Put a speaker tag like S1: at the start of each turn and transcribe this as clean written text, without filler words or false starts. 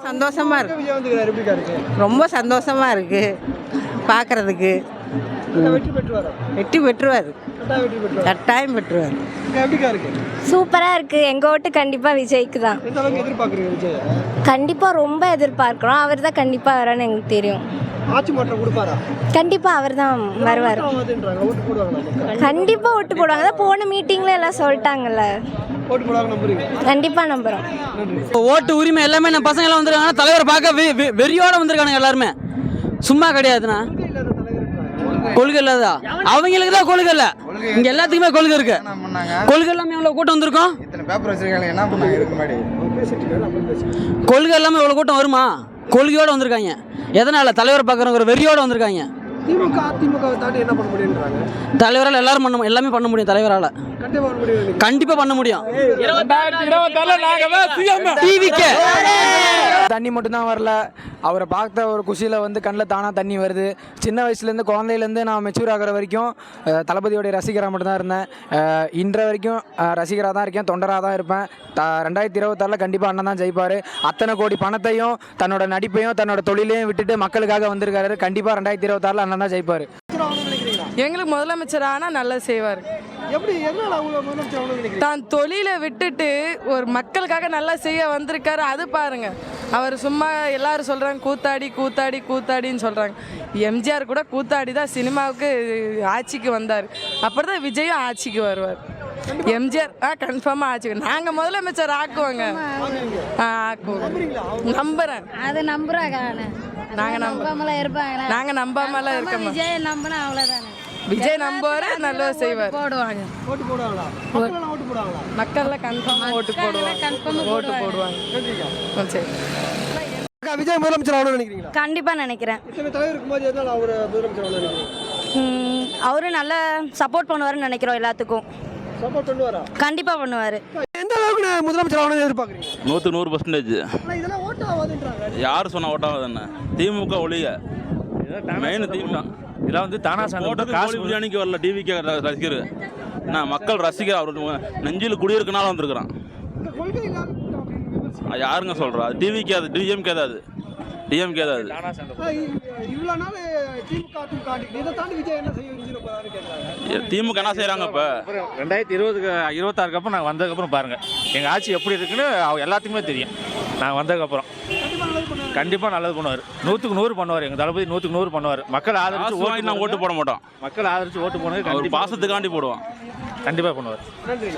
S1: சந்தோஷமா இருக்கு, ரொம்ப சந்தோஷமா இருக்கு பார்க்கறதுக்கு. வெற்றி பெற்றுவார், கட்டாயம் பெற்றுவார்.
S2: சூப்பரா இருக்கு. எங்க ஓட்டு கண்டிப்பா விஜய்க்கு தான். கண்டிப்பா ரொம்ப எதிர்பார்க்கிறோம். அவர் தான் கண்டிப்பா வரன்னு எங்களுக்கு தெரியும். கண்டிப்பா அவர் தான் வருவார். கண்டிப்பா ஓட்டு போடுவாங்க. தான் போன மீட்டிங்ல எல்லாம் சொல்லிட்டாங்கல்ல. கண்டிப்பா நம்புறோம்.
S3: ஓட்டு உரிமை எல்லாமே நம்ம பசங்க எல்லாம் வந்திருக்காங்க. தலைவர் பார்க்க வெறியோட வந்திருக்கானுங்க. எல்லாருமே சும்மா கிடையாதுண்ணா. கொள்கை இல்லாதா? அவங்களுக்கு தான் கொள்கை இல்லை. இங்க எல்லாத்துக்குமே கொள்கை இருக்கு. கொள்கை எல்லாமே எவ்வளவு கூட்டம் வந்திருக்கோம். கொள்கை எல்லாமே எவ்வளவு கூட்டம் வருமா? கொள்கையோட வந்திருக்காங்க. எதனால? தலைவர் பார்க்குறவங்க ஒரு வெறியோட வந்திருக்காங்க. தலைவரால் எல்லாமே பண்ண முடியும். தலைவரால் கண்டிப்பா பண்ண முடியும்.
S4: தண்ணி மட்டும் தான் வரல. அவரை பார்த்த ஒரு குஷியில் வந்து கண்ணில் தானாக தண்ணி வருது. சின்ன வயசுலேருந்து குழந்தையிலேருந்து நான் மெச்சூர் ஆகிற வரைக்கும் தளபதியோடைய ரசிகராக மட்டும்தான் இருந்தேன். இன்ற வரைக்கும் ரசிகராக தான் இருக்கேன், தொண்டராக தான் இருப்பேன். 2026 கண்டிப்பாக அண்ணன் தான் ஜெயிப்பார். அத்தனை கோடி பணத்தையும் தன்னோட நடிப்பையும் தன்னோட தொழிலையும் விட்டுட்டு மக்களுக்காக வந்திருக்காரு. கண்டிப்பாக 2026 அண்ணன் தான் ஜெயிப்பார்.
S5: எங்களுக்கு முதலமைச்சர் ஆனால் நல்லா செய்வார். தான் தொழிலை விட்டுட்டு ஒரு மக்களுக்காக நல்லா செய்ய வந்திருக்காரு. அது பாருங்க. அவர் சும்மா எல்லாரும் சொல்றாங்க கூத்தாடி கூத்தாடி கூத்தாடின்னு சொல்றாங்க. எம்ஜிஆர் கூட கூத்தாடி தான் சினிமாவுக்கு ஆட்சிக்கு வந்தார். அப்புறம் தான் விஜயும் ஆட்சிக்கு வருவார். எம்ஜிஆர் கன்ஃபார்மாக ஆட்சிக்கு நாங்கள் முதலமைச்சர் ஆக்குவோங்க. ஆக்குவோம், நம்புறேன்.
S2: அது நம்புறாங்க.
S5: நாங்க நம்பாமலாம் இருக்க மாட்டோம்.
S2: விஜய் நம்பினா அவ்வளோதானே.
S5: விஜய் நம்புவாரு, நல்லா செய்வார்.
S2: போடுவாங்க.
S5: மக்கள்லாம் கன்ஃபார்மாக ஓட்டு போடுவாங்க. சரி.
S6: விஜய் முதலமைச்சர் ஆகணும்னு நினைக்கிறீங்களா?
S2: கண்டிப்பா நினைக்கிறேன். அவரு நல்லா சப்போர்ட் பண்ணுவாருன்னு நினைக்கிறோம். எல்லாத்துக்கும்
S6: சப்போர்ட் பண்ணுவாரா?
S2: கண்டிப்பா பண்ணுவாரு.
S6: எந்த அளவுக்கு முதலமைச்சர் ஆகணும்னு எதிர்பார்க்குறீங்க?
S7: 100%
S6: இதெல்லாம் ஓட்டு ஆகாதுன்றாங்க.
S7: யார் சொன்ன ஓட்டாவது என்ன? திமுக ஒழிக மெயின் திமுக.
S8: இதெல்லாம் வந்து தானா
S7: ஓட்டு காசு பிரியாணிக்கு வரல. டிவிக்கு ரசிகர் நான் மக்கள் ரசிகர். அவர் நெஞ்சில் குடியிருக்கனால வந்திருக்கிறான். யாருங்க சொல்றா? டிவிக்கு அது டிஎம்கே தான். அது டிஎம்கே தான். திமுக என்ன செய்யறாங்க? இப்ப
S8: 2026 அப்புறம் நாங்கள் வந்ததுக்கப்புறம் பாருங்க எங்கள் ஆட்சி எப்படி இருக்குன்னு எல்லாத்துக்குமே தெரியும். நாங்கள் வந்ததுக்கப்புறம் கண்டிப்பாக நல்லது பண்ணுவார். 100க்கு 100 பண்ணுவார். எங்கள் தளபதி 100க்கு 100 பண்ணுவார். மக்கள் ஆதரிச்சு
S7: நான் ஓட்டு போட மாட்டோம்.
S8: மக்கள் ஆதரிச்சு ஓட்டு போனது
S7: பாசத்துக்காண்டி போடுவோம்.
S8: கண்டிப்பாக பண்ணுவார்.
S6: நன்றி.